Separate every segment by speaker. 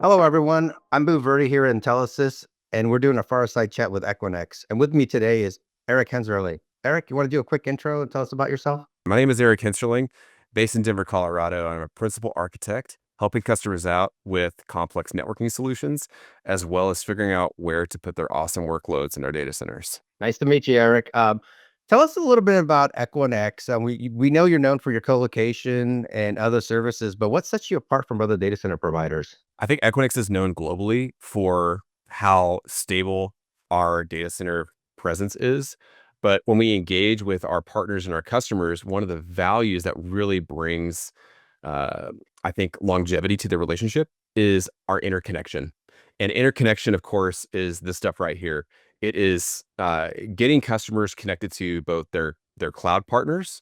Speaker 1: Hello, everyone. I'm Bhu Virdi here in Intelisys, and we're doing a fireside chat with Equinix. And with me today is Erik Hensarling. Erik, you want to do a quick intro and tell us about yourself?
Speaker 2: My name is Erik Hensarling, based in Denver, Colorado. I'm a principal architect, helping customers out with complex networking solutions, as well as figuring out where to put their awesome workloads in our data centers.
Speaker 1: Nice to meet you, Erik. Tell us a little bit about Equinix. We know you're known for your co-location and other services, but what sets you apart from other data center providers?
Speaker 2: I think Equinix is known globally for how stable our data center presence is. But when we engage with our partners and our customers, one of the values that really brings, uh, I think, longevity to the relationship is our interconnection. And interconnection, of course, is this stuff right here. It is getting customers connected to both their cloud partners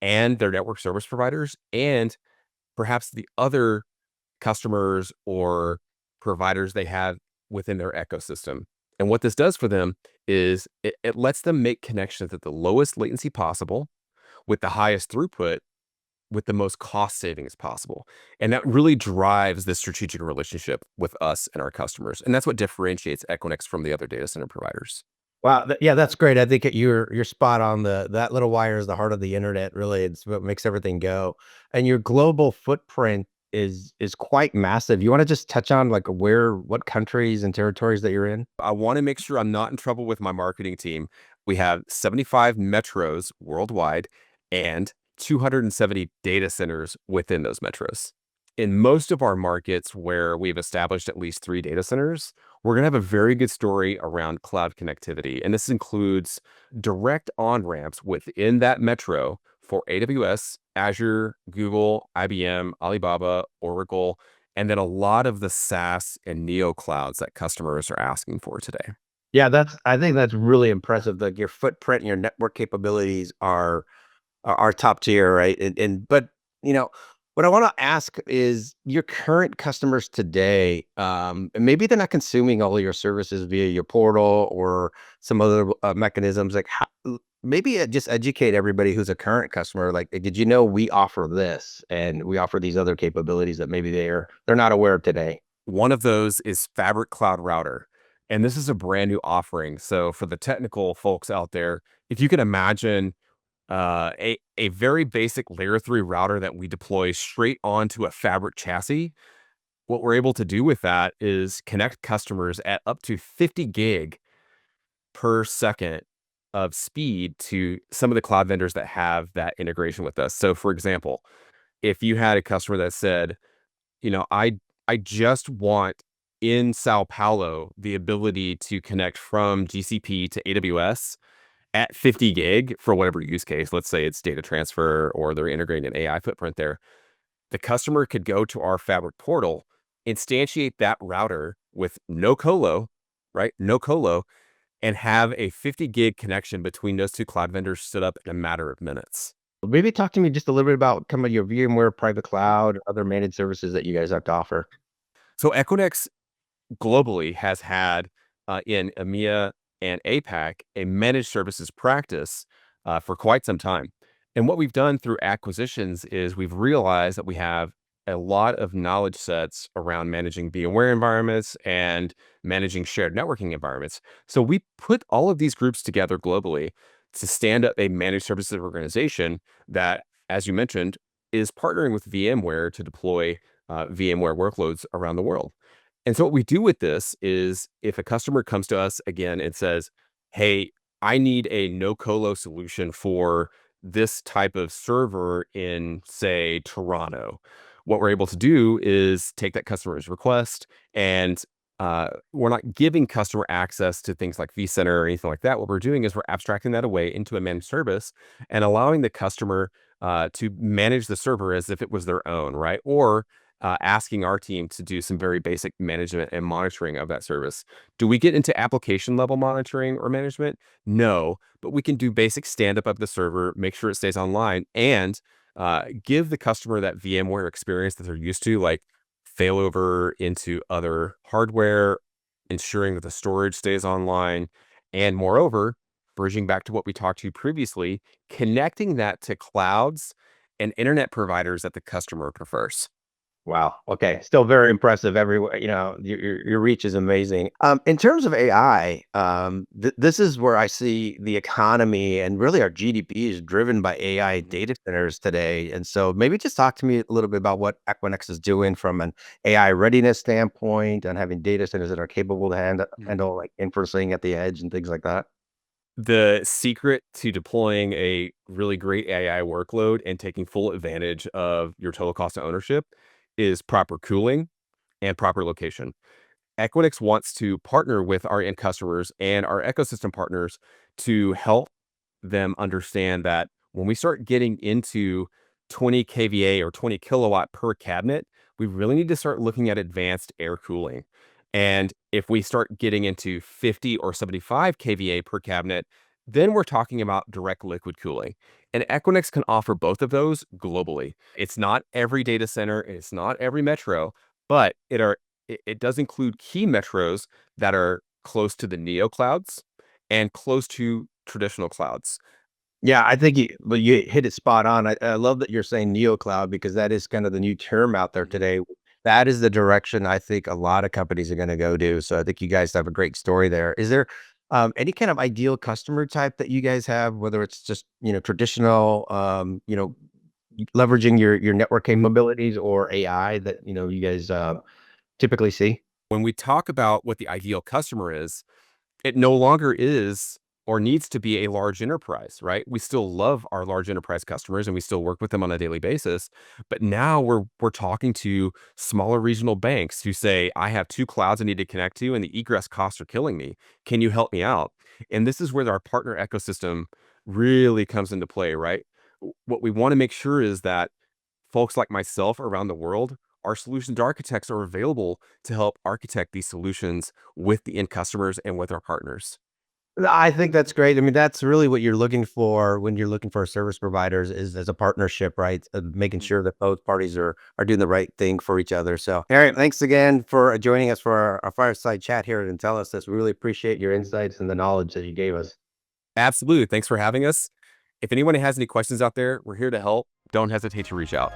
Speaker 2: and their network service providers, and perhaps the other customers or providers they have within their ecosystem. And what this does for them is it lets them make connections at the lowest latency possible with the highest throughput with the most cost savings possible. And that really drives this strategic relationship with us and our customers. And that's what differentiates Equinix from the other data center providers.
Speaker 1: Wow, yeah, that's great. I think you're spot on. That little wire is the heart of the internet. Really, it's what makes everything go. And your global footprint is quite massive. You want to just touch on like what countries and territories that you're in?
Speaker 2: I want to make sure I'm not in trouble with my marketing team. We have 75 metros worldwide and 270 data centers within those metros. In most of our markets where we've established at least 3 data centers, we're going to have a very good story around cloud connectivity. And this includes direct on ramps within that metro for AWS, Azure, Google, IBM, Alibaba, Oracle, and then a lot of the SaaS and neo clouds that customers are asking for today.
Speaker 1: Yeah, I think that's really impressive. Like your footprint and your network capabilities are top tier, right? And but you know, what I want to ask is your current customers today, and maybe they're not consuming all of your services via your portal or some other mechanisms. Like, maybe just educate everybody who's a current customer. Like, did you know we offer this and we offer these other capabilities that maybe they're not aware of today?
Speaker 2: One of those is Fabric Cloud Router. And this is a brand new offering. So for the technical folks out there, if you can imagine a very basic layer 3 router that we deploy straight onto a Fabric chassis, what we're able to do with that is connect customers at up to 50 gig per second of speed to some of the cloud vendors that have that integration with us. So for example, if you had a customer that said, I just want in Sao Paulo the ability to connect from GCP to AWS at 50 gig for whatever use case. Let's say it's data transfer or they're integrating an AI footprint there. The customer could go to our Fabric portal, instantiate that router with no colo, right? No colo, and have a 50 gig connection between those two cloud vendors stood up in a matter of minutes.
Speaker 1: Maybe talk to me just a little bit about some of your VMware private cloud, other managed services that you guys have to offer.
Speaker 2: So Equinix globally has had in EMEA and APAC a managed services practice for quite some time. And what we've done through acquisitions is we've realized that we have a lot of knowledge sets around managing VMware environments and managing shared networking environments. So we put all of these groups together globally to stand up a managed services organization that, as you mentioned, is partnering with VMware to deploy VMware workloads around the world. And so what we do with this is if a customer comes to us again and says, "Hey, I need a no colo solution for this type of server in, say, Toronto." What we're able to do is take that customer's request and we're not giving customer access to things like vCenter or anything like that. What we're doing is we're abstracting that away into a managed service and allowing the customer to manage the server as if it was their own, right? Or asking our team to do some very basic management and monitoring of that service. Do we get into application level monitoring or management? No, but we can do basic stand up of the server, make sure it stays online, and give the customer that VMware experience that they're used to, like failover into other hardware, ensuring that the storage stays online, and moreover, bridging back to what we talked to previously, connecting that to clouds and internet providers that the customer prefers.
Speaker 1: Wow. Okay. Still very impressive everywhere. Your reach is amazing. In terms of AI, this is where I see the economy and really our GDP is driven by AI data centers today. And so maybe just talk to me a little bit about what Equinix is doing from an AI readiness standpoint and having data centers that are capable to handle like inferencing at the edge and things like that.
Speaker 2: The secret to deploying a really great AI workload and taking full advantage of your total cost of ownership is proper cooling and proper location. Equinix wants to partner with our end customers and our ecosystem partners to help them understand that when we start getting into 20 kVA or 20 kilowatt per cabinet, we really need to start looking at advanced air cooling. And if we start getting into 50 or 75 kVA per cabinet, then we're talking about direct liquid cooling. And Equinix can offer both of those globally. It's not every data center, it's not every metro, but it does include key metros that are close to the neo clouds and close to traditional clouds.
Speaker 1: Yeah, I think you hit it spot on. I love that you're saying neo cloud because that is kind of the new term out there
Speaker 2: Mhm.
Speaker 1: today. That is the direction I think a lot of companies are going to go to. So I think you guys have a great story there. Is there any kind of ideal customer type that you guys have, whether it's just traditional, leveraging your network capabilities or AI that you guys typically see?
Speaker 2: When we talk about what the ideal customer is, it no longer is or needs to be a large enterprise, right? We still love our large enterprise customers and we still work with them on a daily basis. But now we're talking to smaller regional banks who say, I have two clouds I need to connect to and the egress costs are killing me. Can you help me out? And this is where our partner ecosystem really comes into play, right? What we want to make sure is that folks like myself around the world, our solutions architects are available to help architect these solutions with the end customers and with our partners.
Speaker 1: I think that's great. I mean, that's really what you're looking for when you're looking for service providers is as a partnership, right? Making sure that both parties are doing the right thing for each other. So, Eric, thanks again for joining us for our fireside chat here at Intelisys. We really appreciate your insights and the knowledge that you gave us.
Speaker 2: Absolutely. Thanks for having us. If anyone has any questions out there, we're here to help. Don't hesitate to reach out.